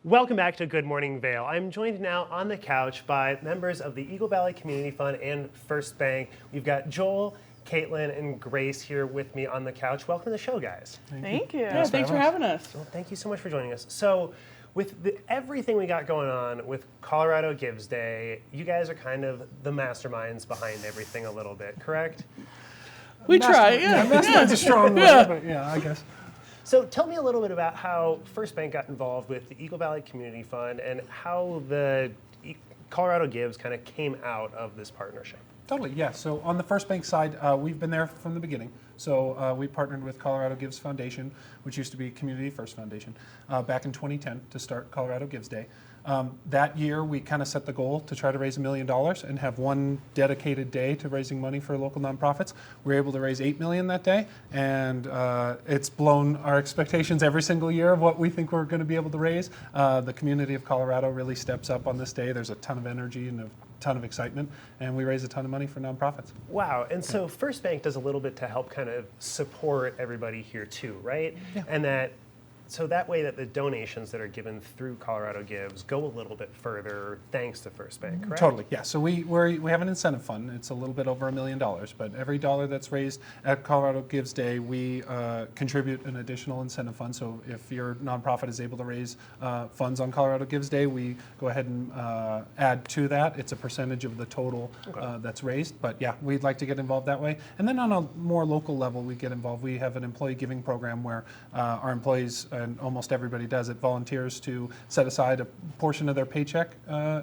Welcome back to Good Morning Vail. I'm joined now on the couch by members of the Eagle Valley Community Fund and First Bank. We've got Joel, Kaitlyn, and Grace here with me on the couch. Welcome to the show, guys. Thank you. Yeah, thanks for having us. Well, thank you so much for joining us. So, with everything we got going on with Colorado Gives Day, you guys are kind of the masterminds behind everything a little bit, correct? We try, yeah. Mastermind's a strong word, but yeah, I guess. So tell me a little bit about how First Bank got involved with the Eagle Valley Community Fund and how the Colorado Gives kind of came out of this partnership. Totally, yeah. So on the First Bank side, we've been there from the beginning. So we partnered with Colorado Gives Foundation, which used to be Community First Foundation, back in 2010 to start Colorado Gives Day. That year, we kind of set the goal to try to raise $1 million and have one dedicated day to raising money for local nonprofits. We were able to raise $8 million that day, and it's blown our expectations every single year of what we think we're going to be able to raise. The community of Colorado really steps up on this day. There's a ton of energy and a ton of excitement, and we raise a ton of money for nonprofits. Wow, and so First Bank does a little bit to help kind of support everybody here too, right? Yeah. And so that way that the donations that are given through Colorado Gives go a little bit further thanks to First Bank, correct? Totally, yeah. So we have an incentive fund. It's a little bit over $1 million, but every dollar that's raised at Colorado Gives Day, we contribute an additional incentive fund. So if your nonprofit is able to raise funds on Colorado Gives Day, we go ahead and add to that. It's a percentage of the total that's raised, but yeah, we'd like to get involved that way. And then on a more local level, we get involved. We have an employee giving program where our employees, and almost everybody does it, volunteers to set aside a portion of their paycheck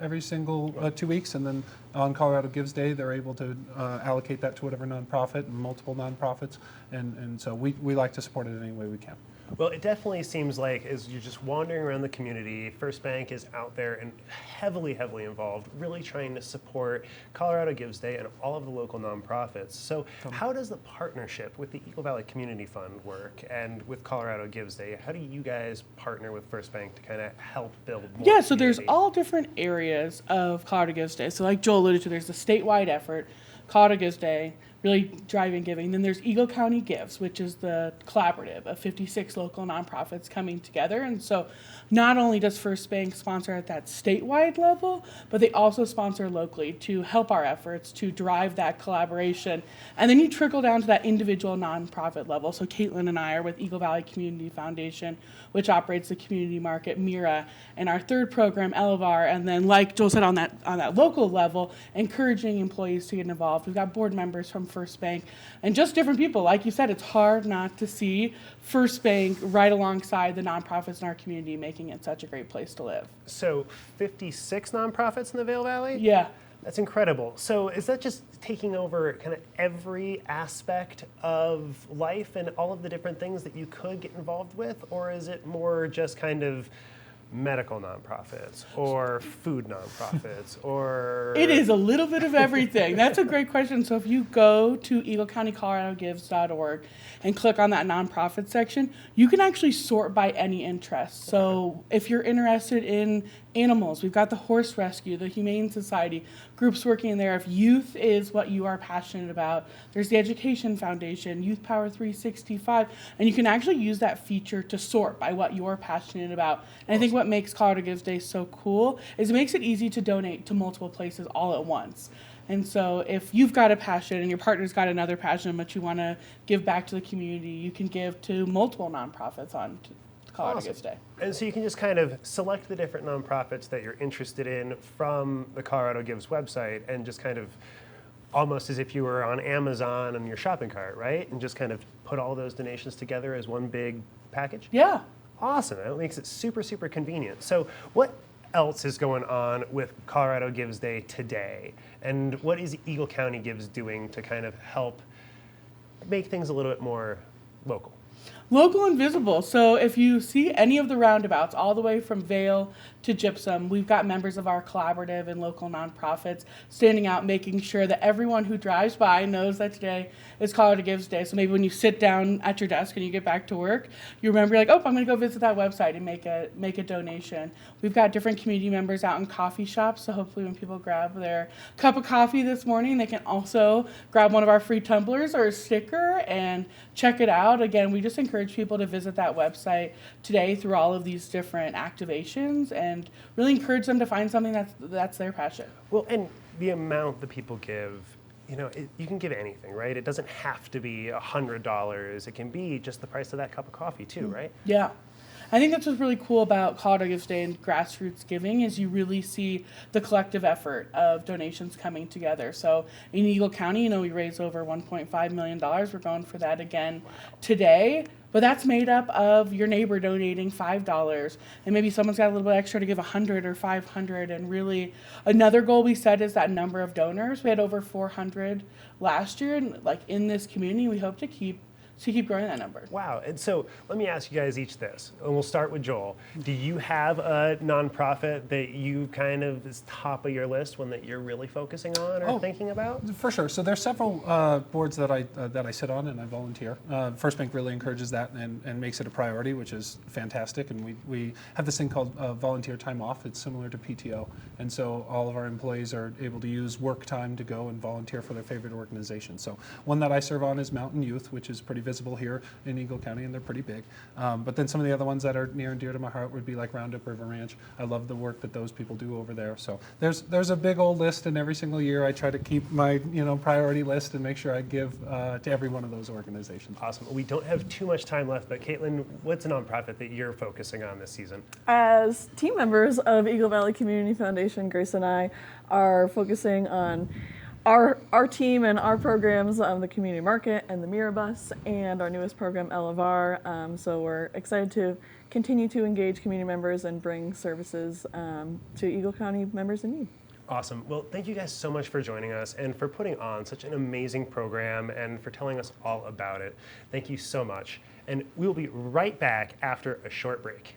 every single 2 weeks, and then on Colorado Gives Day, they're able to allocate that to whatever nonprofit and multiple nonprofits, and so we like to support it any way we can. Well, it definitely seems like as you're just wandering around the community, First Bank is out there and heavily involved, really trying to support Colorado Gives Day and all of the local nonprofits. So how does the partnership with the Eagle Valley Community Fund work and with Colorado Gives Day? How do you guys partner with First Bank to kind of help build more Yeah, so community? there's all different areas of Colorado Gives Day. So like Joel alluded to, there's the statewide effort, Colorado Gives Day, really driving giving. Then there's Eagle County Gives, which is the collaborative of 56 local nonprofits coming together. And so not only does First Bank sponsor at that statewide level, but they also sponsor locally to help our efforts to drive that collaboration. And then you trickle down to that individual nonprofit level. So Kaitlyn and I are with Eagle Valley Community Foundation, which operates the community market, Mira, and our third program, Elevar. And then like Joel said, on that local level, encouraging employees to get involved. We've got board members from First Bank and just different people. Like you said, it's hard not to see First Bank right alongside the nonprofits in our community, making it such a great place to live. So 56 nonprofits in the Vail Valley? Yeah. That's incredible. So is that just taking over kind of every aspect of life and all of the different things that you could get involved with? Or is it more just kind of medical nonprofits or food nonprofits or... It is a little bit of everything. That's a great question. So if you go to eaglecountycoloradogives.org and click on that nonprofit section, you can actually sort by any interest. So if you're interested in animals, we've got the Horse Rescue, the Humane Society, groups working in there. If youth is what you are passionate about, there's the Education Foundation, Youth Power 365, and you can actually use that feature to sort by what you're passionate about. And I think what makes Colorado Gives Day so cool is it makes it easy to donate to multiple places all at once. And so if you've got a passion and your partner's got another passion, but you want to give back to the community, you can give to multiple nonprofits on Colorado Gives Day. And so you can just kind of select the different nonprofits that you're interested in from the Colorado Gives website and just kind of almost as if you were on Amazon on your shopping cart, right? And just kind of put all those donations together as one big package? Yeah. Awesome. That makes it super convenient. So what else is going on with Colorado Gives Day today? And what is Eagle County Gives doing to kind of help make things a little bit more local? Local and visible. So if you see any of the roundabouts all the way from Vail to Gypsum, we've got members of our collaborative and local nonprofits standing out, making sure that everyone who drives by knows that today is Colorado Gives Day. So maybe when you sit down at your desk and you get back to work, you remember like, oh, I'm going to go visit that website and make a donation. We've got different community members out in coffee shops, so hopefully when people grab their cup of coffee this morning, they can also grab one of our free tumblers or a sticker and check it out. Again, we just encourage encourage people to visit that website today through all of these different activations, and really encourage them to find something that's their passion. Well, and the amount that people give, you can give anything, right? It doesn't have to be $100. It can be just the price of that cup of coffee too, right? Yeah. I think that's what's really cool about Colorado Gives Day and grassroots giving is you really see the collective effort of donations coming together. So in Eagle County, we raised over $1.5 million. We're going for that again today. But that's made up of your neighbor donating $5, and maybe someone's got a little bit extra to give $100 or $500. And really, another goal we set is that number of donors. We had over 400 last year, and in this community, we hope to keep growing that number. Wow. And so let me ask you guys each this, and we'll start with Joel. Do you have a nonprofit that you kind of is top of your list, one that you're really focusing on or thinking about? For sure. So there's several boards that I sit on and I volunteer. First Bank really encourages that and makes it a priority, which is fantastic. And we have this thing called volunteer time off. It's similar to PTO. And so all of our employees are able to use work time to go and volunteer for their favorite organization. So one that I serve on is Mountain Youth, which is pretty visible here in Eagle County, and they're pretty big. But then some of the other ones that are near and dear to my heart would be like Roundup River Ranch. I love the work that those people do over there. So there's a big old list, and every single year I try to keep my priority list and make sure I give to every one of those organizations. Awesome. We don't have too much time left, but Kaitlyn, what's a nonprofit that you're focusing on this season? As team members of Eagle Valley Community Foundation, Grace and I are focusing on our team and our programs, the community market and the Mirror Bus, and our newest program, Elevar. So we're excited to continue to engage community members and bring services to Eagle County members in need. Awesome. Well, thank you guys so much for joining us and for putting on such an amazing program and for telling us all about it. Thank you so much. And we will be right back after a short break.